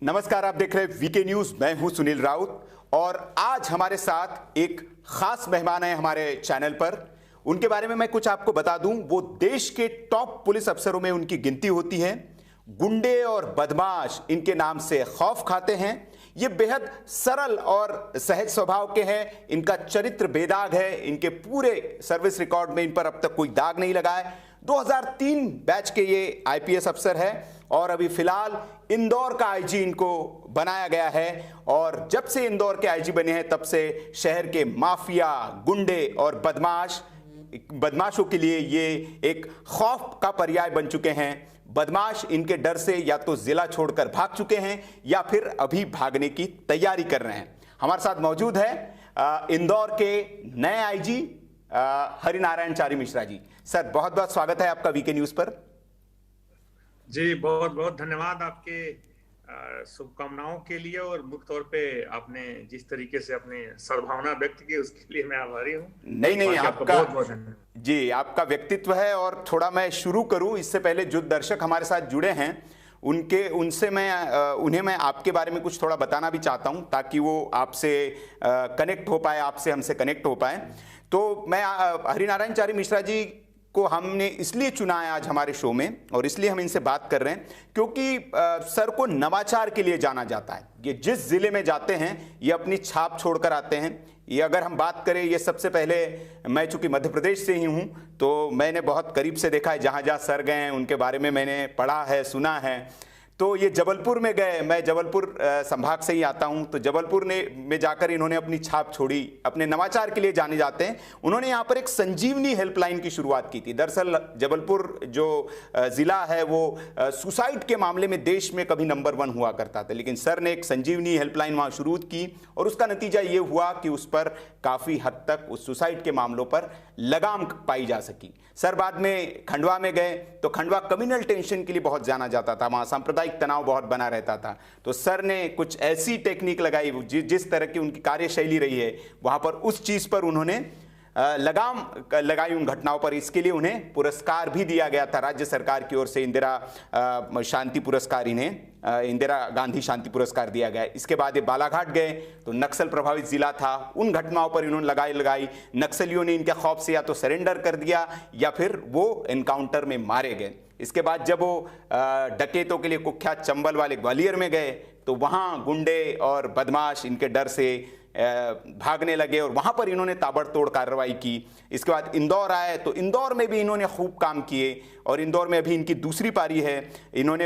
नमस्कार, आप देख रहे हैं वीके न्यूज। मैं हूं सुनील राउत और आज हमारे साथ एक खास मेहमान है हमारे चैनल पर। उनके बारे में मैं कुछ आपको बता दूं। वो देश के टॉप पुलिस अफसरों में उनकी गिनती होती है। गुंडे और बदमाश इनके नाम से खौफ खाते हैं। ये बेहद सरल और सहज स्वभाव के हैं। इनका चरित्र बेदाग है। इनके पूरे सर्विस रिकॉर्ड में इन पर अब तक कोई दाग नहीं लगा है। 2003 बैच के ये आईपीएस अफसर है और अभी फिलहाल इंदौर का आईजी इनको बनाया गया है। और जब से इंदौर के आईजी बने हैं तब से शहर के माफिया, गुंडे और बदमाशों के लिए ये एक खौफ का पर्याय बन चुके हैं। बदमाश इनके डर से या तो जिला छोड़कर भाग चुके हैं या फिर अभी भागने की तैयारी कर रहे हैं। हमारे साथ मौजूद है इंदौर के नए आईजी हरिनारायण चारी मिश्रा जी। सर, बहुत बहुत स्वागत है आपका वीके न्यूज पर। जी, बहुत बहुत धन्यवाद आपके शुभकामनाओं के लिए। और मुख्य तौर पे आपने जिस तरीके से अपने सद्भावना व्यक्त की उसके लिए मैं आभारी हूँ। नहीं, आपका बहुत बहुत धन्यवाद जी। आपका व्यक्तित्व है। और थोड़ा मैं शुरू करूं इससे पहले जो दर्शक हमारे साथ जुड़े हैं उन्हें मैं आपके बारे में कुछ थोड़ा बताना भी चाहता हूं ताकि वो आपसे कनेक्ट हो पाए, आपसे हमसे कनेक्ट हो पाए। तो मैं हरिनारायण चारी मिश्रा जी को हमने इसलिए चुना है आज हमारे शो में और इसलिए हम इनसे बात कर रहे हैं क्योंकि सर को नवाचार के लिए जाना जाता है। ये जिस जिले में जाते हैं ये अपनी छाप छोड़कर आते हैं। ये अगर हम बात करें, ये सबसे पहले मैं चूंकि मध्य प्रदेश से ही हूं तो मैंने बहुत करीब से देखा है। जहां जहां सर गए हैं उनके बारे में मैंने पढ़ा है, सुना है। तो ये जबलपुर में गए। मैं जबलपुर संभाग से ही आता हूं। तो जबलपुर में जाकर इन्होंने अपनी छाप छोड़ी। अपने नवाचार के लिए जाने जाते हैं। उन्होंने यहां पर एक संजीवनी हेल्पलाइन की शुरुआत की थी। दरअसल जबलपुर जो जिला है वो सुसाइड के मामले में देश में कभी नंबर 1 हुआ करता था, लेकिन सर ने एक संजीवनी हेल्पलाइन वहां शुरू की और उसका नतीजा ये हुआ कि उस पर काफी हद तक उस सुसाइड के मामलों पर लगाम पाई जा सकी। सर बाद में खंडवा में गए तो खंडवा कम्युनल टेंशन के लिए बहुत जाना जाता था। वहां सांप्रदायिक तनाव बहुत बना रहता था। तो सर ने कुछ ऐसी टेक्निक लगाई, जिस तरह की उनकी कार्यशैली रही है वहां पर उस चीज पर उन्होंने लगाम लगाई उन घटनाओं पर। इसके लिए उन्हें पुरस्कार भी दिया गया था राज्य सरकार की ओर से। इंदिरा शांति पुरस्कार, इन्हें इंदिरा गांधी शांति पुरस्कार दिया गया। इसके बाद ये बालाघाट गए तो नक्सल प्रभावित जिला था। उन घटनाओं पर इन्होंने लगाई। नक्सलियों ने इनके खौफ से या तो सरेंडर कर दिया या फिर वो एनकाउंटर में मारे गए। इसके बाद जब वो डकैतों के लिए कुख्यात चंबल वाले ग्वालियर में गए तो वहाँ गुंडे और बदमाश इनके डर से भागने लगे और वहां पर इन्होंने ताबड़तोड़ कार्रवाई की। इसके बाद इंदौर आए तो इंदौर में भी इन्होंने खूब काम किए और इंदौर में अभी इनकी दूसरी पारी है। इन्होंने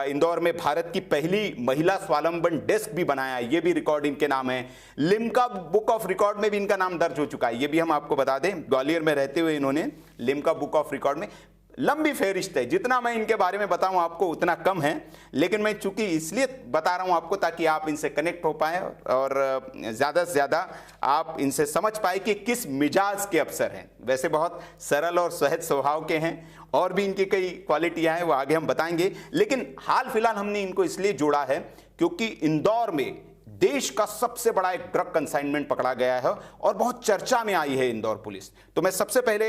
इंदौर में भारत की पहली महिला स्वावलंबन डेस्क भी बनाया। ये भी रिकॉर्ड इनके नाम है। लिम्का बुक ऑफ रिकॉर्ड में भी इनका नाम दर्ज हो चुका है। ये भी हम आपको बता दें, ग्वालियर में रहते हुए इन्होंने लिम्का बुक ऑफ रिकॉर्ड में। लंबी फहरिस्त है। जितना मैं इनके बारे में बताऊं आपको उतना कम है, लेकिन मैं चूंकि इसलिए बता रहा हूं आपको ताकि आप इनसे कनेक्ट हो पाए और ज़्यादा से ज़्यादा आप इनसे समझ पाए कि किस मिजाज के अफसर हैं। वैसे बहुत सरल और सहज स्वभाव के हैं और भी इनकी कई क्वालिटियां हैं, वो आगे हम बताएंगे। लेकिन हाल फिलहाल हमने इनको इसलिए जोड़ा है क्योंकि इंदौर में देश का सबसे बड़ा एक ड्रग कंसाइनमेंट पकड़ा गया है और बहुत चर्चा में आई है इंदौर पुलिस। तो मैं सबसे पहले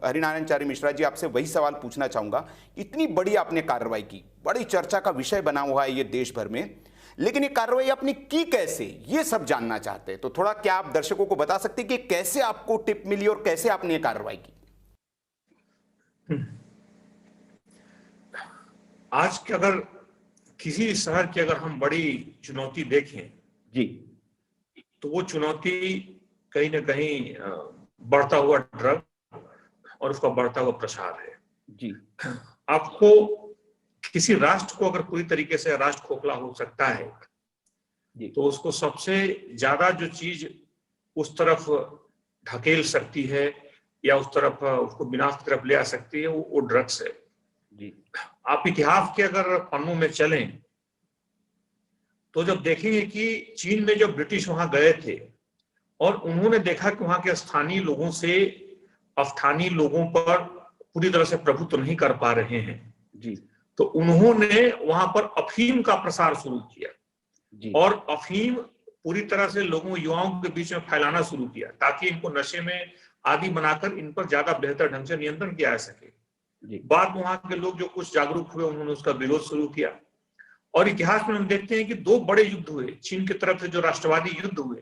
हरिनारायण चारी मिश्रा जी आपसे वही सवाल पूछना चाहूंगा। इतनी बड़ी आपने कार्रवाई की, बड़ी चर्चा का विषय बना हुआ है ये देश भर में, लेकिन ये कार्रवाई आपने की कैसे, ये सब जानना चाहते हैं। तो थोड़ा क्या आप दर्शकों को बता सकते हैं कि कैसे आपको टिप मिली और कैसे आपने ये कार्रवाई की? आज के अगर किसी शहर की अगर हम बड़ी चुनौती देखें जी, तो वो चुनौती कहीं ना कहीं बढ़ता हुआ ड्रग और उसका बढ़ता हुआ प्रसार है। जी, आपको किसी राष्ट्र को अगर पूरी तरीके से राष्ट्र खोखला हो सकता है जी, तो उसको सबसे ज्यादा जो चीज उस तरफ ढकेल सकती है या उस तरफ उसको विनाश की तरफ ले आ सकती है वो ड्रग्स है। जी, आप इतिहास के अगर पन्नों में चलें तो जब देखेंगे कि चीन में जब ब्रिटिश वहां गए थे और उन्होंने देखा कि वहां के स्थानीय लोगों से अस्थानीय लोगों पर पूरी तरह से प्रभुत्व नहीं कर पा रहे हैं, जी, तो उन्होंने वहां पर अफीम का प्रसार शुरू किया जी, और अफीम पूरी तरह से लोगों युवाओं के बीच में फैलाना शुरू किया ताकि इनको नशे में आदी बनाकर इन पर ज्यादा बेहतर ढंग से नियंत्रण किया जा सके। बाद में वहां के लोग जो कुछ जागरूक हुए उन्होंने उसका विरोध शुरू किया और इतिहास में हम देखते हैं कि दो बड़े युद्ध हुए चीन की तरफ से, जो राष्ट्रवादी युद्ध हुए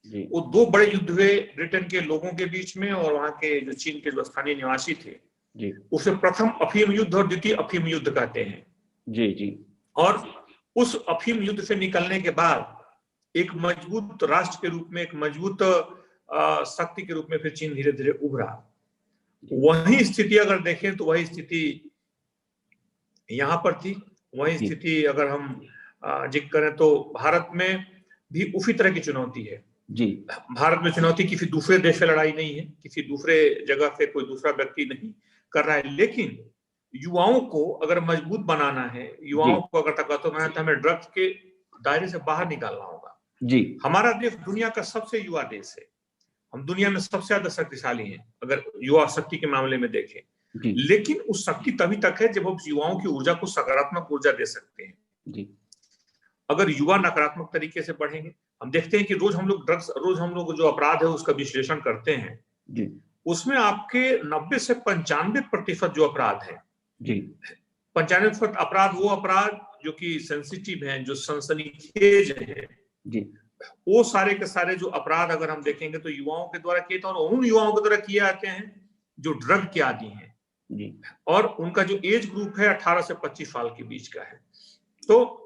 जी वो दो बड़े युद्ध हुए ब्रिटेन के लोगों के बीच में और वहां के जो चीन के जो स्थानीय निवासी थे। जी उसे प्रथम अफीम युद्ध और द्वितीय अफीम युद्ध कहते हैं। जी जी और उस अफीम युद्ध से निकलने के बाद एक मजबूत राष्ट्र के रूप में, एक मजबूत शक्ति के रूप में फिर चीन धीरे धीरे उभरा। वही स्थिति अगर देखें तो वही स्थिति यहाँ पर थी। वही जी स्थिति अगर हम जिक्र करें तो भारत में भी उसी तरह की चुनौती है। जी भारत में चुनौती किसी दूसरे देश से लड़ाई नहीं है, किसी दूसरे जगह से कोई दूसरा व्यक्ति नहीं कर रहा है, लेकिन युवाओं को अगर मजबूत बनाना है, युवाओं को अगर ताकतवर बनाना है तो हमें ड्रग्स के दायरे से बाहर निकालना होगा। जी हमारा देश दुनिया का सबसे युवा देश है, हम दुनिया में सबसे ज्यादा शक्तिशाली हैं अगर युवा शक्ति के मामले में देखें। जी लेकिन उस शक्ति तभी तक है जब हम युवाओं की ऊर्जा को सकारात्मक ऊर्जा दे सकते हैं। जी अगर युवा नकारात्मक तरीके से बढ़ेंगे, हम देखते हैं कि रोज हम लोग जो अपराध है उसका विश्लेषण करते हैं, जी उसमें आपके 90 से 95% जो अपराध है, जी 95% अपराध वो अपराध जो कि सेंसिटिव हैं, जो सनसनीखेज है, जी वो सारे के सारे जो अपराध अगर हम देखेंगे तो युवाओं के द्वारा किए, और उन युवाओं के द्वारा किए जाते हैं जो ड्रग के आदी हैं जी और उनका जो एज ग्रुप है 18 से 25 साल के बीच का है। तो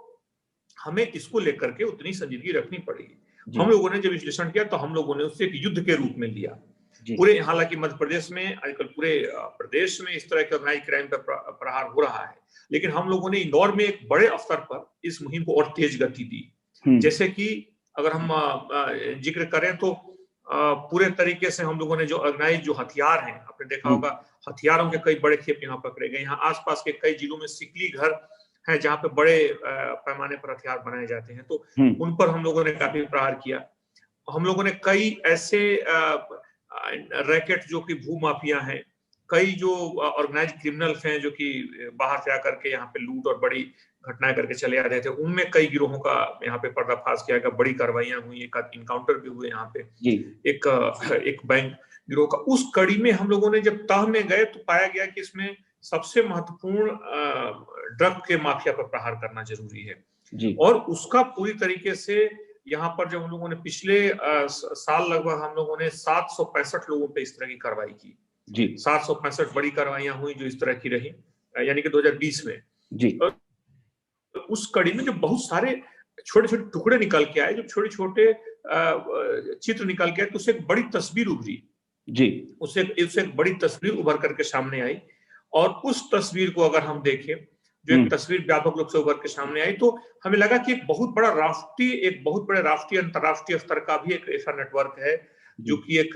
हमें इसको लेकर के उतनी संजीदगी रखनी पड़ेगी। हम लोगों ने जब विश्लेषण किया तो हम लोगों ने उससे एक युद्ध के रूप में लिया। पूरे, हालांकि मध्य प्रदेश में आजकल पूरे प्रदेश में इस तरह के ऑर्गेनाइज क्राइम पर प्रहार हो रहा है, लेकिन हम लोगों ने इंदौर में एक बड़े स्तर पर इस मुहिम को और तेज गति दी। जैसे कि अगर हम जिक्र करें तो पूरे तरीके से हम लोगों ने जो ऑर्गेनाइज जो हथियार हैं, आपने देखा होगा हथियारों के कई बड़े खेप यहाँ पकड़े गए। यहाँ आसपास के कई जिलों में सिकली घर है जहाँ पे बड़े पैमाने पर हथियार बनाए जाते हैं, तो उन पर हम लोगों ने काफी प्रहार किया। हम लोगों ने कई ऐसे रैकेट जो कि भूमाफिया हैं, कई जो ऑर्गेनाइज क्रिमिनल्स हैं जो कि बाहर से आकर के यहाँ पे लूट और बड़ी घटनाएं करके चले आ रहे थे, उनमें कई गिरोहों का यहाँ पे पर्दाफाश किया गया, बड़ी कार्रवाइयां हुई, एक इनकाउंटर भी हुए यहाँ पे एक बैंक गिरोह का। उस कड़ी में हम लोगों ने जब तह में गए तो पाया गया कि इसमें सबसे महत्वपूर्ण ड्रग के माफिया पर प्रहार करना जरूरी है। और उसका पूरी तरीके से यहाँ पर जब हम लोगों ने पिछले साल लगभग हम लोगों ने 765 लोगों पे इस तरह की कार्रवाई की। 765 बड़ी कार्रवाइयां हुई जो इस तरह की रही, यानी कि 2020 में। उस कड़ी में जो बहुत सारे छोटे छोटे टुकड़े निकल के आए, जो छोटे छोटे चित्र निकल के आए, तो उससे एक बड़ी तस्वीर उभरी उससे एक बड़ी तस्वीर उभर करके सामने आई। और उस तस्वीर को अगर हम देखें, जो एक तस्वीर व्यापक रूप से उभर के सामने आई, तो हमें लगा कि एक बहुत बड़े राष्ट्रीय अंतरराष्ट्रीय स्तर का भी एक ऐसा नेटवर्क है जो कि एक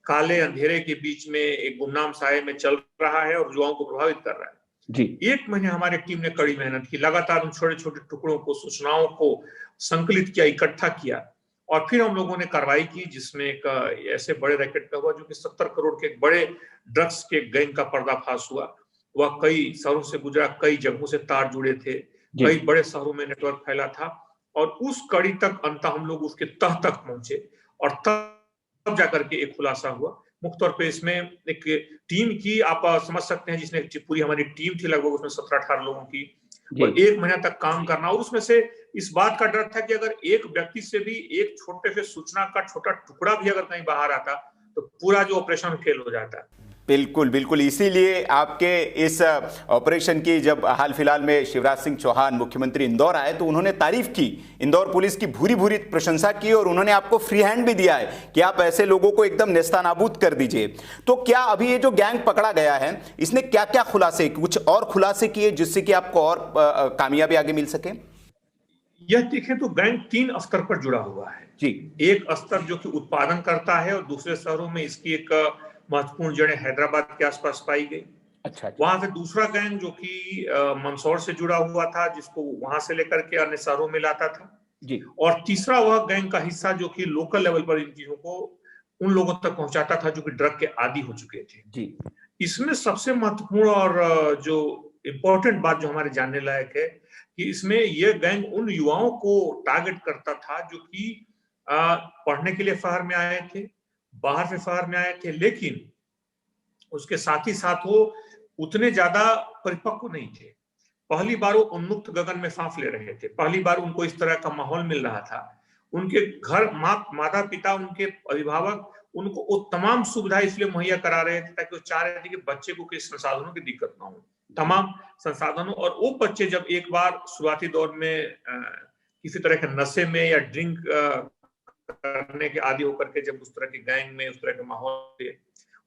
काले अंधेरे के बीच में एक गुमनाम साये में चल रहा है और युवाओं को प्रभावित कर रहा है। एक महीने हमारी टीम ने कड़ी मेहनत की, लगातार उन छोटे छोटे टुकड़ों को, सूचनाओं को संकलित किया, इकट्ठा किया, और फिर हम लोगों ने कार्रवाई की जिसमें एक ऐसे बड़े रैकेट का हुआ जो कि 70 करोड़ के एक बड़े ड्रग्स के गैंग का पर्दाफाश हुआ। वह कई शहरों से गुजरा, कई जगहों से तार जुड़े थे, कई बड़े शहरों में नेटवर्क फैला था, और उस कड़ी तक अंततः हम लोग उसके तह तक पहुंचे और तब जाकर के एक खुलासा हुआ। मुख्य तौर पे इसमें एक टीम की, आप समझ सकते हैं, जिसने पूरी हमारी टीम थी लगभग उसमें 17-18 लोगों की, और एक महीना तक काम करना। और उसमें से इस बात का डर था कि अगर एक व्यक्ति से भी एक छोटे से सूचना का छोटा टुकड़ा भी अगर कहीं बाहर आता तो पूरा जो ऑपरेशन फेल हो जाता। बिल्कुल बिल्कुल, इसीलिए आपके इस ऑपरेशन की जब हाल फिलहाल में शिवराज सिंह चौहान मुख्यमंत्री इंदौर आए तो उन्होंने तारीफ की, इंदौर पुलिस की भूरी भूरी प्रशंसा की, और उन्होंने आपको फ्री हैंड भी दिया है कि आप ऐसे लोगों को एकदम नेस्तानाबूद कर दीजिए। तो क्या अभी ये जो गैंग पकड़ा गया है, इसने क्या क्या खुलासे, कुछ और खुलासे किए जिससे कि आपको और कामयाबी आगे मिल सके? यह देखें तो गैंग 3 स्तर पर जुड़ा हुआ है जी। एक स्तर जो कि उत्पादन करता है, और दूसरे शहरों में इसकी एक महत्वपूर्ण जड़ें हैदराबाद के आसपास पाई गई। अच्छा। वहां से दूसरा गैंग जो कि मंदसौर से जुड़ा हुआ था, जिसको वहां से लेकर के अन्य शहरों में लाता था जी। और तीसरा वह गैंग का हिस्सा जो कि लोकल लेवल पर इन चीजों को उन लोगों तक पहुंचाता था जो कि ड्रग के आदी हो चुके थे जी। इसमें सबसे महत्वपूर्ण और जो इम्पोर्टेंट बात जो हमारे जानने लायक है कि इसमें यह गैंग उन युवाओं को टारगेट करता था जो कि पढ़ने के लिए शहर में आए थे, बाहर से शहर में आए थे, लेकिन उसके साथ ही साथ वो उतने ज्यादा परिपक्व नहीं थे। पहली बार वो उन्मुक्त गगन में सांस ले रहे थे, पहली बार उनको इस तरह का माहौल मिल रहा था। उनके घर माता पिता, उनके अभिभावक उनको वो तमाम सुविधा इसलिए मुहैया करा रहे थे ताकि वो चाह रहे थे कि बच्चे को किसी संसाधनों की दिक्कत ना हो, तमाम संसाधनों। और वो बच्चे जब एक बार शुरुआती दौर में किसी तरह के नशे में या ड्रिंक करने के आदी होकर के जब उस तरह के गैंग में, उस तरह के माहौल से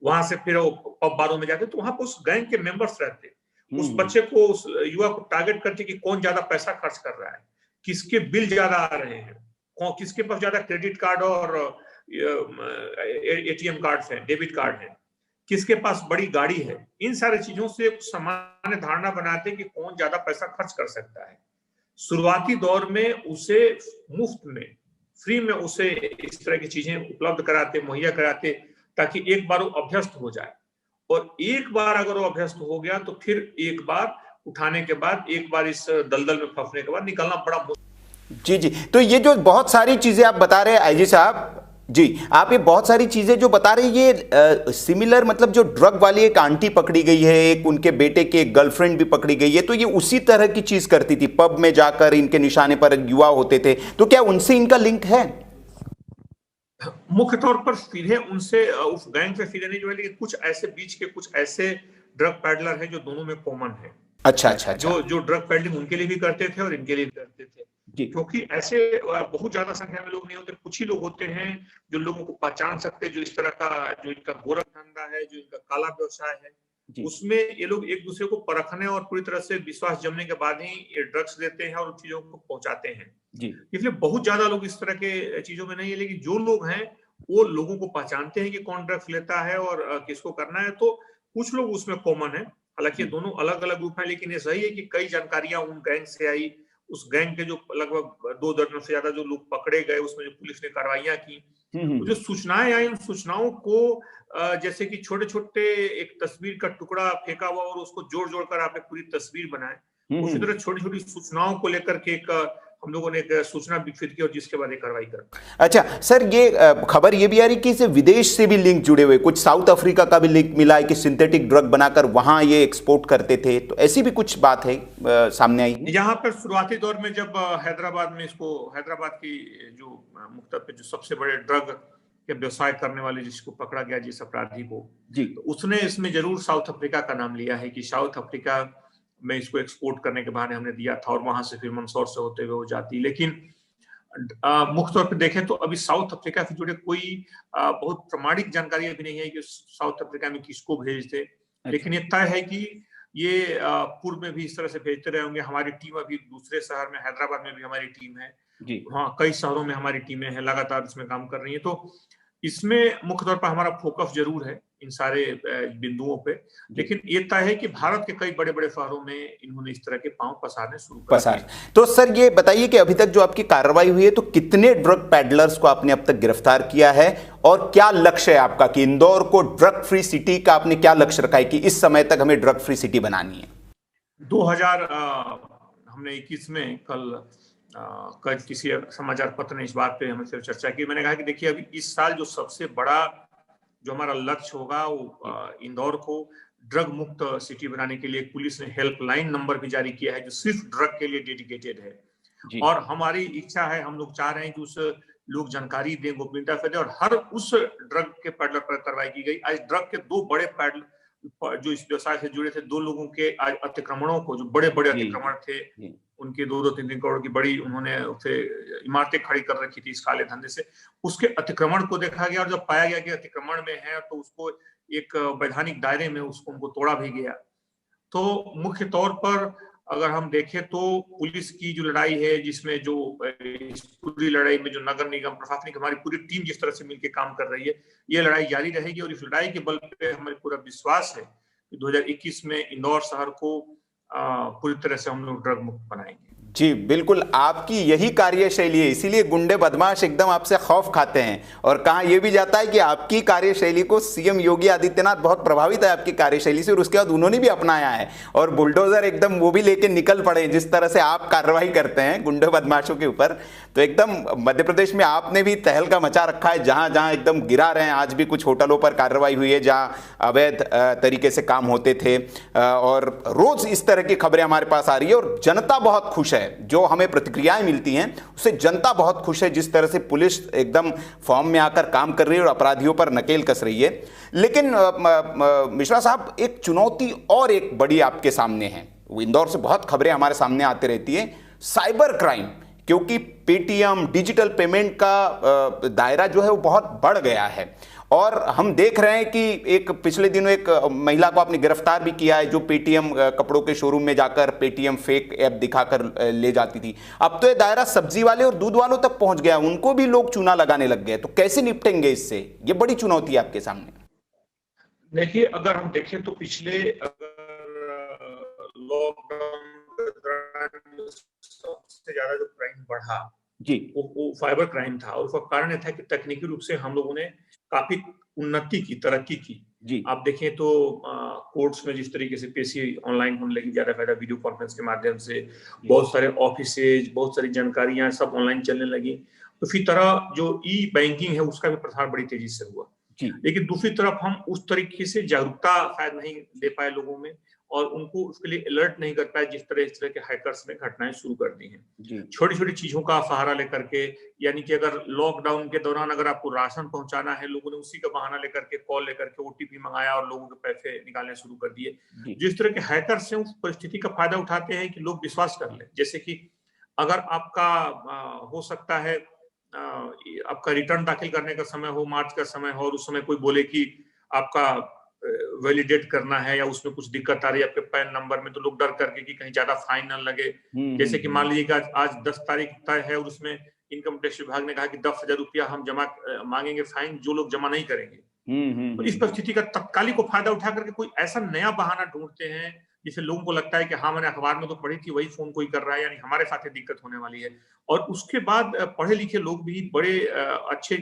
वहां से फिर वो पब बारों में जाते, तो वहां पर उस गैंग के मेंबर्स रहते, उस बच्चे को, उस युवा को टारगेट करते कि कौन ज्यादा पैसा खर्च कर रहा है, किसके बिल ज्यादा आ रहे हैं, किसके पास ज्यादा क्रेडिट कार्ड और एटीएम कार्ड है, डेबिट कार्ड है, किसके पास बड़ी गाड़ी है। इन सारी चीजों से सामान्य धारणा बनाते कि कौन ज्यादा पैसा खर्च कर सकता है। शुरुआती दौर में उसे मुफ्त में, फ्री में उसे इस तरह की चीजें उपलब्ध कराते, मुहैया कराते, ताकि एक बार वो अभ्यस्त हो जाए। और एक बार अगर वो अभ्यस्त हो गया तो फिर एक बार उठाने के बाद, एक बार इस दलदल में फंसने के बाद निकलना बड़ा मुश्किल। जी जी, तो ये जो बहुत सारी चीजें आप बता रहे हैं आईजी साहब जी, आप ये बहुत सारी चीजें जो बता रहे हैं, ये सिमिलर, मतलब जो ड्रग वाली एक आंटी पकड़ी गई है, एक उनके बेटे की एक गर्लफ्रेंड भी पकड़ी गई है, तो ये उसी तरह की चीज करती थी, पब में जाकर इनके निशाने पर युवा होते थे, तो क्या उनसे इनका लिंक है? मुख्य तौर पर सीधे उनसे, उस गैंग से सीधे नहीं जुड़े, लेकिन कुछ ऐसे बीच के कुछ ऐसे ड्रग पैडलर हैं जो दोनों में कॉमन है। अच्छा अच्छा, जो ड्रग पेडलिंग उनके लिए भी करते थे और इनके लिए भी करते थे, क्योंकि ऐसे बहुत ज्यादा संख्या में लोग नहीं होते, कुछ ही लोग होते हैं जो लोगों को पहचान सकते हैं, जो इस तरह का, जो इनका गोरख धंधा है, जो इनका काला व्यवसाय है, उसमें ये लोग एक दूसरे को परखने और पूरी तरह से विश्वास जमने के बाद ही ये ड्रग्स देते हैं और उन चीजों को पहुंचाते हैं। इसलिए बहुत ज्यादा लोग इस तरह के चीजों में नहीं है, लेकिन जो लोग हैं वो लोगों को पहचानते हैं कि कौन ड्रग्स लेता है और किसको करना है, तो कुछ लोग उसमें कॉमन है। हालांकि दोनों अलग अलग ग्रुप है, लेकिन ये सही है कि कई जानकारियां उन गैंग से आई, उस गैंग के जो लगभग 2 दर्जन से ज्यादा जो लोग पकड़े गए, उसमें जो पुलिस ने कार्रवाइयां की, तो जो सूचनाएं आई, उन सूचनाओं को जैसे कि छोटे छोटे एक तस्वीर का टुकड़ा फेंका हुआ और उसको जोड़ जोड़ कर आप एक पूरी तस्वीर बनाए, उसी तरह छोटी छोटी सूचनाओं को लेकर के एक हम लोगों ने एक सूचना विकसित की और जिसके बाद एक कार्रवाई कर। अच्छा सर, ये खबर ये भी आ रही कि इसे विदेश से भी लिंक जुड़े हुए, कुछ साउथ अफ्रीका का भी लिंक मिला है कि सिंथेटिक ड्रग बनाकर वहां ये एक्सपोर्ट करते थे, तो ऐसी भी कुछ बात है सामने आई? यहाँ पर शुरुआती दौर में जब हैदराबाद में इसको, हैदराबाद की जो मुख्तलिफ पे जो सबसे बड़े ड्रग के व्यवसाय करने वाले जिसको पकड़ा गया, जिस अपराधी को जी, तो उसने इसमें जरूर साउथ अफ्रीका का नाम लिया है कि साउथ अफ्रीका में इसको एक्सपोर्ट करने के बहाने हमने दिया था और वहां से फिर मंदसौर से होते हुए वो जाती। लेकिन मुख्य तौर पर देखें तो अभी साउथ अफ्रीका से जुड़े कोई बहुत प्रमाणिक जानकारी अभी नहीं है कि साउथ अफ्रीका में किसको भेजते। लेकिन ये तय है कि ये पूर्व में भी इस तरह से भेजते रहे होंगे। हमारी टीम अभी दूसरे शहर में, हैदराबाद में भी हमारी टीम है, हाँ कई शहरों में हमारी टीमें हैं, लगातार इसमें काम कर रही है। तो इसमें मुख्य तौर पर हमारा फोकस जरूर है इन सारे बिंदुओं पे, लेकिन ये तय है कि भारत के कई बड़े बड़े शहरों में इन्होंने इस तरह के पांव पसारने शुरू कर दिए। तो सर ये बताइए कि अभी तक जो आपकी कार्रवाई हुई है, तो कितने ड्रग पैडलर्स को आपने अब तक गिरफ्तार किया है और क्या लक्ष्य है आपका कि इंदौर को ड्रग फ्री सिटी का आपने क्या लक्ष्य रखा है कि इस समय तक हमें ड्रग फ्री सिटी बनानी है? 2021 में कल किसी समाचार पत्र ने इस बात पे हमसे चर्चा की। मैंने कहा कि देखिए अभी इस साल जो सबसे बड़ा जो हमारा लक्ष्य होगा वो इंदौर को ड्रग मुक्त सिटी बनाने के लिए पुलिस ने हेल्पलाइन नंबर भी जारी किया है जो सिर्फ ड्रग के लिए डेडिकेटेड है। और हमारी इच्छा है, हम लोग चाह रहे हैं कि उस लोग जानकारी दें, गोपनीयता से दें और हर उस ड्रग के पैडलर पर कार्रवाई की गई। आज ड्रग के 2 बड़े पैडलर जो इस व्यवसाय से जुड़े थे, 2 लोगों के आज अतिक्रमणों को, जो बड़े बड़े अतिक्रमण थे, उनके 2-3 करोड़ की बड़ी उन्होंने इमारतें खड़ी कर रखी थी इस काले धंधे से, उसके अतिक्रमण को देखा गया और जब पाया गया कि अतिक्रमण में है तो उसको एक वैधानिक दायरे में उसको उनको तोड़ा भी गया। तो मुख्य तौर पर अगर हम देखें तो पुलिस की जो लड़ाई है, जिसमें जो इस पूरी लड़ाई में जो नगर निगम प्रशासनिक हमारी पूरी टीम जिस तरह से मिलकर काम कर रही है, ये लड़ाई जारी रहेगी और इस लड़ाई के बल पे हमें पूरा विश्वास है कि 2021 में इंदौर शहर को पूरी तरह से हम लोग ड्रग मुक्त बनाएंगे। जी बिल्कुल, आपकी यही कार्यशैली है, इसीलिए गुंडे बदमाश एकदम आपसे खौफ खाते हैं। और कहा यह भी जाता है कि आपकी कार्यशैली को सीएम योगी आदित्यनाथ बहुत प्रभावित है आपकी कार्यशैली से, और उसके बाद उन्होंने भी अपनाया है और बुलडोजर एकदम वो भी लेके निकल पड़े जिस तरह से आप कार्रवाई करते हैं गुंडे बदमाशों के ऊपर। तो एकदम मध्य प्रदेश में आपने भी तहलका मचा रखा है, जहां जहां एकदम गिरा रहे हैं। आज भी कुछ होटलों पर कार्रवाई हुई है जहां अवैध तरीके से काम होते थे, और रोज इस तरह की खबरें हमारे पास आ रही है और जनता बहुत खुश है। जो हमें प्रतिक्रियाएं मिलती हैं उससे जनता बहुत खुश है, जिस तरह से पुलिस एकदम फॉर्म में आकर काम कर रही है और अपराधियों पर नकेल कस रही है। लेकिन मिश्रा साहब, एक चुनौती और एक बड़ी आपके सामने है। इंदौर से बहुत खबरें हमारे सामने आती रहती है, साइबर क्राइम, क्योंकि पेटीएम डिजिटल पेमेंट का दायरा जो है वो बहुत बढ़ गया है। और हम देख रहे हैं कि एक पिछले दिनों एक महिला को आपने गिरफ्तार भी किया है, जो पेटीएम कपड़ों के शोरूम में जाकर पेटीएम फेक ऐप दिखाकर ले जाती थी। अब तो ये दायरा सब्जी वाले और दूध वालों तक पहुंच गया, उनको भी लोग चूना लगाने लग गए। तो कैसे निपटेंगे इससे? ये बड़ी चुनौती है आपके सामने। देखिए, अगर हम देखें तो पिछले लॉकडाउन के दौरान सबसे ज्यादा जो क्राइम बढ़ा जी, वो साइबर क्राइम था, और उसका कारण यह था कि तकनीकी रूप से हम लोगों ने काफी उन्नति की, तरक्की की। जी, आप देखें तो कोर्ट्स में जिस तरीके से पेशी ऑनलाइन होने लगी, ज्यादा फायदा वीडियो कॉन्फ्रेंस के माध्यम से, बहुत सारे ऑफिसेज, बहुत सारी जानकारियां सब ऑनलाइन चलने लगी। तो फिर तरह जो ई बैंकिंग है उसका भी प्रसार बड़ी तेजी से हुआ। जी, लेकिन दूसरी तरफ हम उस तरीके से जागरूकता शायद नहीं दे पाए लोगों में, और उनको उसके लिए अलर्ट नहीं कर पाए जिस तरह इस तरह के हैकर्स ने घटनाएं शुरू कर दी हैं। छोटी छोटी चीजों का सहारा लेकर के, यानी कि अगर लॉकडाउन के दौरान अगर आपको राशन पहुंचाना है, लोगों ने उसी का बहाना लेकर के कॉल लेकर के ओटीपी मंगाया और लोगों के पैसे निकालने शुरू कर दिए। जिस तरह के हैकर्स हैं उस परिस्थिति का फायदा उठाते हैं कि लोग विश्वास कर ले। जैसे कि अगर आपका हो सकता है आपका रिटर्न दाखिल करने का समय हो, मार्च का समय हो, और उस समय कोई बोले कि आपका वैलिडेट करना है या उसमें कुछ दिक्कत आ रही है आपके पैन नंबर में, तो लोग डर करके कि कहीं ज्यादा फाइन न लगे। जैसे कि मान लीजिए आज 10 तारीख तय है और उसमें इनकम टैक्स विभाग ने कहा कि 10,000 रुपया हम जमा मांगेंगे फाइन, जो लोग जमा नहीं करेंगे। तो इस परिस्थिति का तत्कालिक को फायदा उठा करके कोई ऐसा नया बहाना ढूंढते हैं जिससे लोगों को लगता है कि हाँ, मैंने अखबार में तो पढ़ी थी, वही फोन कोई कर रहा है, यानी हमारे साथ ये दिक्कत होने वाली है। और उसके बाद पढ़े लिखे लोग भी, बड़े अच्छे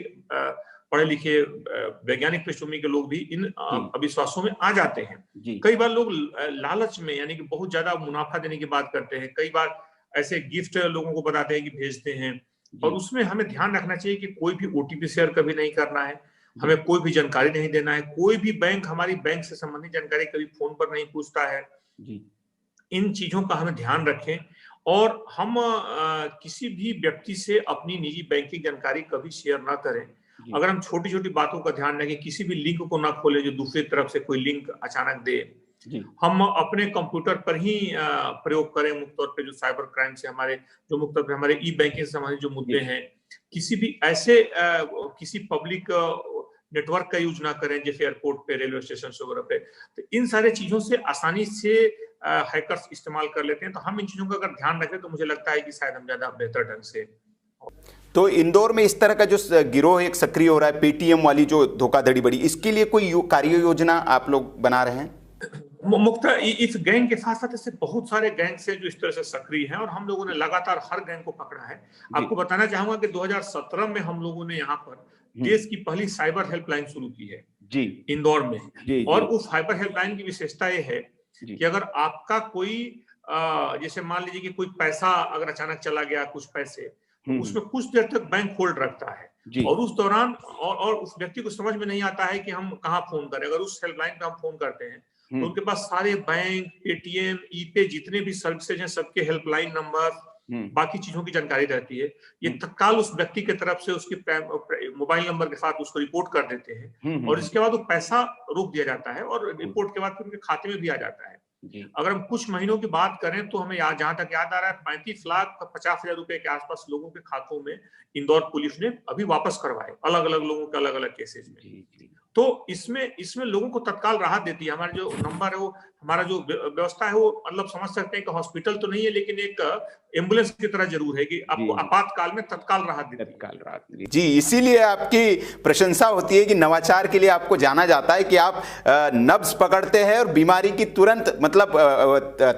पढ़े लिखे वैज्ञानिक पृष्ठभूमि के लोग भी इन अविश्वासों में आ जाते हैं। कई बार लोग लालच में, यानी कि बहुत ज्यादा मुनाफा देने की बात करते हैं, कई बार ऐसे गिफ्ट लोगों को बताते हैं कि भेजते हैं, और उसमें हमें ध्यान रखना चाहिए कि कोई भी ओटीपी शेयर कभी नहीं करना है, हमें कोई भी जानकारी नहीं देना है, कोई भी बैंक हमारी बैंक से संबंधित जानकारी कभी फोन पर नहीं पूछता है। इन चीजों का हमें ध्यान रखें, और हम किसी भी व्यक्ति से अपनी निजी बैंकिंग जानकारी कभी शेयर ना करें। अगर हम छोटी छोटी बातों का ध्यान रखें, किसी भी लिंक को ना खोलें जो दूसरी तरफ से कोई लिंक अचानक दे, हम अपने कंप्यूटर पर ही प्रयोग करें। मुख्य तौर पे जो साइबर क्राइम से हमारे, जो मुख्य तौर पे हमारे ई बैंकिंग से संबंधित जो मुद्दे हैं, किसी भी ऐसे किसी पब्लिक नेटवर्क का यूज ना करें, जैसे एयरपोर्ट पे, रेलवे स्टेशन वगैरह पे। तो इन सारे चीजों से आसानी से हैकर्स इस्तेमाल कर लेते हैं। तो हम इन चीजों का अगर ध्यान रखें तो मुझे लगता है कि शायद हम ज्यादा बेहतर ढंग से। तो इंदौर में इस तरह का जो गिरोह एक सक्रिय हो रहा है, पेटीएम वाली जो धोखाधड़ी बड़ी, इसके लिए कोई कार्य योजना आप लोग बना रहे हैं? मुख्य इस गैंग के साथ साथ ऐसे बहुत सारे गैंग से जो इस तरह से सक्रिय हैं, और हम लोगों ने लगातार हर गैंग को पकड़ा है। आपको बताना चाहूंगा कि 2017 में हम लोगों ने यहाँ पर देश की पहली साइबर हेल्पलाइन शुरू की है जी, इंदौर में। और उस साइबर हेल्पलाइन की विशेषता ये है कि अगर आपका कोई जैसे मान लीजिए कि कोई पैसा अगर अचानक चला गया, कुछ पैसे, तो उसमें कुछ देर तक बैंक होल्ड रखता है, और उस दौरान और उस व्यक्ति को समझ में नहीं आता है कि हम कहाँ फोन करें। अगर उस हेल्पलाइन पे हम फोन करते हैं तो उनके पास सारे बैंक, पेटीएम, ईपे जितने भी सर्विसेज हैं सबके हेल्पलाइन नंबर, बाकी चीजों की जानकारी रहती है। ये तत्काल उस व्यक्ति की तरफ से उसके मोबाइल नंबर के साथ उसको रिपोर्ट कर देते हैं, और इसके बाद वो पैसा रोक दिया जाता है, और रिपोर्ट के बाद फिर उनके खाते में भी आ जाता है। अगर हम कुछ महीनों की बात करें तो हमें जहां तक याद आ रहा है 35,50,000 रुपए के आसपास लोगों के खातों में इंदौर पुलिस ने अभी वापस करवाए, अलग अलग लोगों के अलग अलग केसेस में। तो इसमें लोगों को तत्काल राहत देती है। हमारा जो नंबर है, वो हमारा जो व्यवस्था है, वो मतलब समझ सकते हैं कि हॉस्पिटल तो नहीं है, लेकिन एक एम्बुलेंस की तरह जरूर है कि आपको आपातकाल में तत्काल राहत देती है। जी, इसीलिए आपकी प्रशंसा होती है कि नवाचार के लिए आपको जाना जाता है कि आप नब्ज पकड़ते हैं और बीमारी की तुरंत, मतलब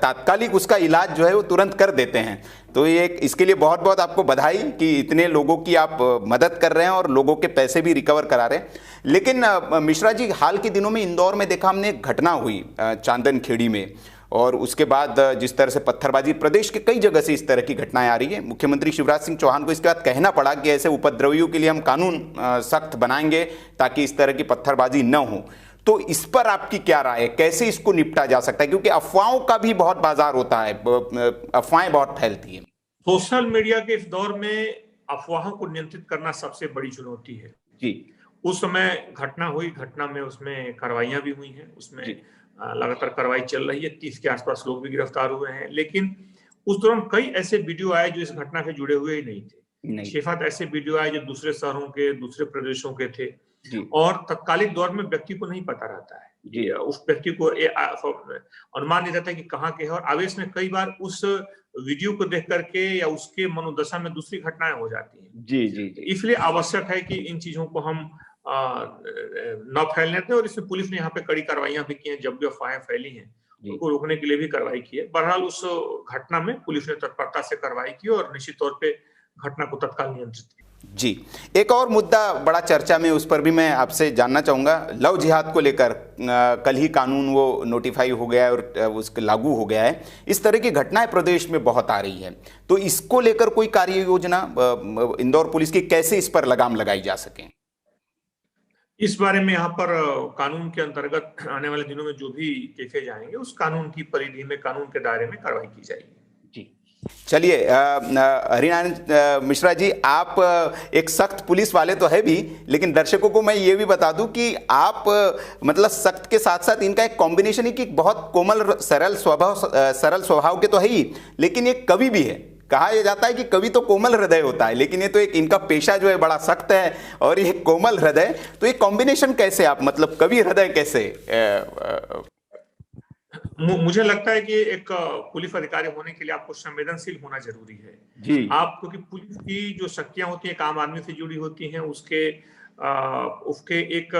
तात्कालिक उसका इलाज जो है वो तुरंत कर देते हैं। तो ये इसके लिए बहुत बहुत आपको बधाई कि इतने लोगों की आप मदद कर रहे हैं और लोगों के पैसे भी रिकवर करा रहे हैं। लेकिन मिश्रा जी, हाल के दिनों में इंदौर में देखा हमने, एक घटना हुई चांदन खेड़ी में, और उसके बाद जिस तरह से पत्थरबाजी, प्रदेश के कई जगह से इस तरह की घटनाएं आ रही है। मुख्यमंत्री शिवराज सिंह चौहान को इसके बाद कहना पड़ा कि ऐसे उपद्रवियों के लिए हम कानून सख्त बनाएंगे ताकि इस तरह की पत्थरबाजी न हो। तो इस पर आपकी क्या राय है, कैसे इसको निपटा जा सकता है? क्योंकि अफवाहों का भी बहुत बाजार होता है, अफवाहें बहुत फैलती हैं। सोशल मीडिया के इस दौर में अफवाहों को नियंत्रित करना सबसे बड़ी चुनौती है जी। उस समय घटना हुई, घटना में उसमें कार्रवाइयां भी हुई हैं, उसमें लगातार कार्रवाई चल रही है, 30 के आसपास लोग भी गिरफ्तार हुए हैं। लेकिन उस दौरान कई ऐसे वीडियो आए जो इस घटना से जुड़े हुए ही नहीं थे। 6-7 ऐसे वीडियो आए जो दूसरे शहरों के, दूसरे प्रदेशों के थे और तत्कालिक दौर में व्यक्ति को नहीं पता रहता है, उस व्यक्ति को अनुमान नहीं रहता है कि कहाँ के है, और आवेश में कई बार उस वीडियो को देख करके या उसके मनोदशा में दूसरी घटनाएं हो जाती हैं। जी। इसलिए आवश्यक है कि इन चीजों को हम न फैलने दें, और इसमें पुलिस ने यहाँ पे कड़ी कार्रवाइयां भी की हैं। जब भी अफवाहें फैली हैं उनको रोकने के लिए भी कार्रवाई की है। बहरहाल उस घटना में पुलिस ने तत्परता से कार्रवाई की और निश्चित तौर पे घटना को तत्काल नियंत्रित किया। जी, एक और मुद्दा बड़ा चर्चा में, उस पर भी मैं आपसे जानना चाहूँगा। लव जिहाद को लेकर कल ही कानून वो नोटिफाई हो गया है और उसके लागू हो गया है। इस तरह की घटनाएं प्रदेश में बहुत आ रही है, तो इसको लेकर कोई कार्य योजना इंदौर पुलिस की, कैसे इस पर लगाम लगाई जा सके? इस बारे में यहाँ पर कानून के अंतर्गत आने वाले दिनों में जो भी केसेज आएंगे उस कानून की परिधि में, कानून के दायरे में कार्रवाई की जाएगी। चलिए, हरिनारायण मिश्रा जी, आप एक सख्त पुलिस वाले तो है भी, लेकिन दर्शकों को मैं ये भी बता दूं कि आप मतलब सख्त के साथ साथ इनका एक कॉम्बिनेशन है कि बहुत कोमल सरल स्वभाव के तो है ही, लेकिन एक कवि भी है। कहा यह जाता है कि कवि तो कोमल हृदय होता है, लेकिन ये तो एक इनका पेशा जो है बड़ा सख्त है और ये कोमल हृदय। तो ये कॉम्बिनेशन कैसे, आप मतलब कवि हृदय कैसे? मुझे लगता है कि एक पुलिस अधिकारी होने के लिए आपको संवेदनशील होना जरूरी है जी। आप, क्योंकि पुलिस की जो शक्तियां होती हैं एक आम आदमी से जुड़ी होती हैं, उसके एक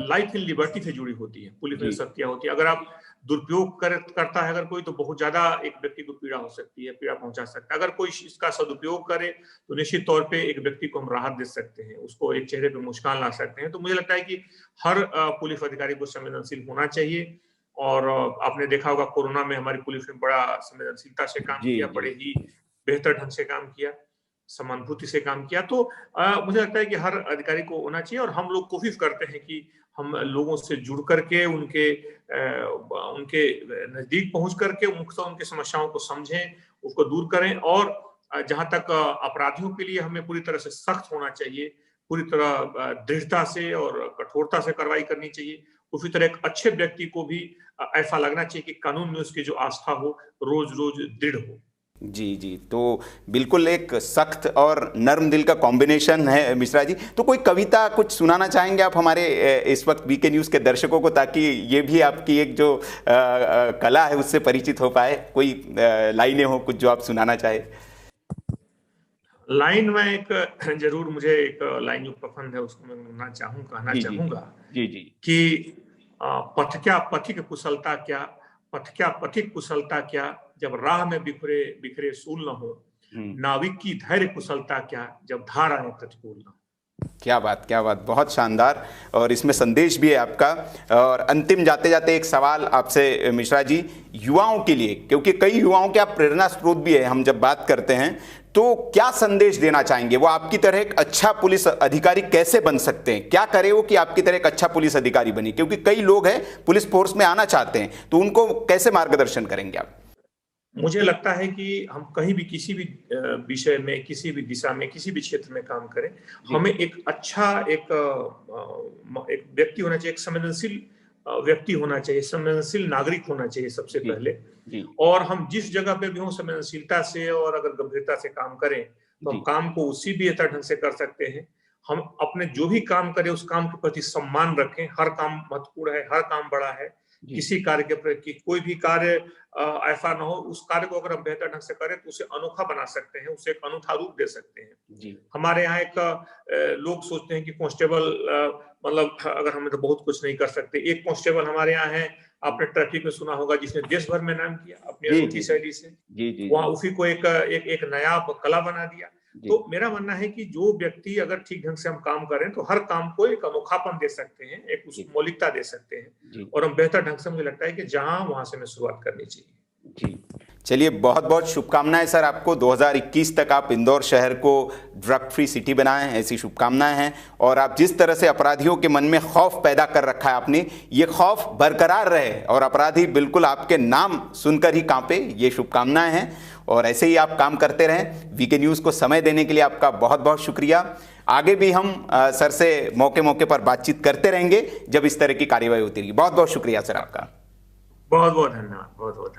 लाइफ इन लिबर्टी से जुड़ी होती है। पुलिस में शक्तियां होती है, अगर आप दुरुपयोग करता है अगर कोई, तो बहुत ज्यादा एक व्यक्ति को पीड़ा हो सकती है, पीड़ा पहुंचा सकता है। अगर कोई इसका सदुपयोग करे तो निश्चित तौर पे एक व्यक्ति को हम राहत दे सकते हैं, उसको एक चेहरे पे मुस्कान ला सकते हैं। तो मुझे लगता है कि हर पुलिस अधिकारी को संवेदनशील होना चाहिए। और आपने देखा होगा कोरोना में हमारी पुलिस ने बड़ा संवेदनशीलता से काम किया, बड़े ही बेहतर ढंग से काम किया, समानुभूति से काम किया। तो मुझे लगता है कि हर अधिकारी को होना चाहिए, और हम लोग कोशिश करते हैं कि हम लोगों से जुड़ करके उनके नजदीक पहुंच करके उनकी समस्याओं को समझें, उसको दूर करें। और जहां तक अपराधियों के लिए हमें पूरी तरह से सख्त होना चाहिए, पूरी तरह दृढ़ता से और कठोरता से कार्रवाई करनी चाहिए। उसी तरह एक अच्छे व्यक्ति को भी ऐसा लगना चाहिए कि कानून में उसकी जो आस्था हो रोज रोज दृढ़ हो। जी, तो बिल्कुल एक सख्त और नर्म दिल का कॉम्बिनेशन है मिश्रा जी। तो कोई कविता कुछ सुनाना चाहेंगे आप हमारे इस वक्त वीके न्यूज़ के दर्शकों को, ताकि ये भी आपकी एक जो कला है उससे परिचित हो पाए? कोई लाइनें हो कुछ जो आप सुनाना चाहे? लाइन में एक जरूर, मुझे एक लाइन जो पसंद है उसको मैं कहना चाहूंगा जी कि पथिक कुशलता क्या, पथिक कुशलता क्या, जब राह में बिखरे सूल न हो। नाविक की धैर्य कुशलता क्या, जब धार आए प्रतिकूल न हो। क्या बात, क्या बात, बहुत शानदार। और इसमें संदेश भी है आपका। और अंतिम जाते जाते एक सवाल आपसे मिश्रा जी, युवाओं के लिए, क्योंकि कई युवाओं के आप प्रेरणा स्रोत भी है हम जब बात करते हैं, तो क्या संदेश देना चाहेंगे? वो आपकी तरह एक अच्छा पुलिस अधिकारी कैसे बन सकते हैं? क्या करे वो कि आपकी तरह एक अच्छा पुलिस अधिकारी बने? क्योंकि कई लोग हैं पुलिस फोर्स में आना चाहते हैं, तो उनको कैसे मार्गदर्शन करेंगे आप? मुझे लगता है कि हम कहीं भी, किसी भी विषय में, किसी भी दिशा में, किसी भी क्षेत्र में काम करें, हमें एक अच्छा एक व्यक्ति होना चाहिए, एक संवेदनशील व्यक्ति होना चाहिए, संवेदनशील नागरिक होना चाहिए सबसे पहले। और हम जिस जगह पे भी हों संवेदनशीलता से और अगर गंभीरता से काम करें तो हम काम को उसी बेहतर ढंग से कर सकते हैं। हम अपने जो भी काम करें उस काम के प्रति सम्मान रखें। हर काम महत्वपूर्ण है, हर काम बड़ा है। किसी कार्य के प्रति, कोई भी कार्य ऐसा ना हो, उस कार्य को अगर हम बेहतर ढंग से करें तो उसे अनोखा बना सकते हैं, उसे एक अनूठा रूप दे सकते हैं। हमारे यहाँ एक लोग सोचते हैं कि कांस्टेबल मतलब अगर हम तो बहुत कुछ नहीं कर सकते। एक कांस्टेबल हमारे यहाँ है आपने ट्रैफिक में सुना होगा, जिसने देश भर में नाम किया अपनी जी, अनूठी जी, शैली से। जी, जी, वहां उसी को एक नया कला बना दिया। जी। तो मेरा मानना है कि जो व्यक्ति अगर ठीक ढंग से हम काम करें तो हर काम को एक अनोखापन दे सकते हैं, एक उस जी। मौलिकता दे सकते हैं, जी। और हम बेहतर ढंग से, मुझे लगता है कि जहां वहां से हमें शुरुआत करनी चाहिए। जी, चलिए बहुत बहुत शुभकामनाएं सर आपको। 2021 तक आप इंदौर शहर को ड्रग फ्री सिटी बनाएं, ऐसी शुभकामनाएं हैं। और आप जिस तरह से अपराधियों के मन में खौफ पैदा कर रखा है आपने, ये खौफ बरकरार रहे और अपराधी बिल्कुल आपके नाम सुनकर ही कांपे, ये शुभकामनाएं हैं। और ऐसे ही आप काम करते रहें। वीके न्यूज़ को समय देने के लिए आपका बहुत बहुत शुक्रिया। आगे भी हम सर से मौके मौके पर बातचीत करते रहेंगे जब इस तरह की कार्यवाही होती रहेगी। बहुत बहुत शुक्रिया सर आपका। बहुत बहुत धन्यवाद। बहुत बहुत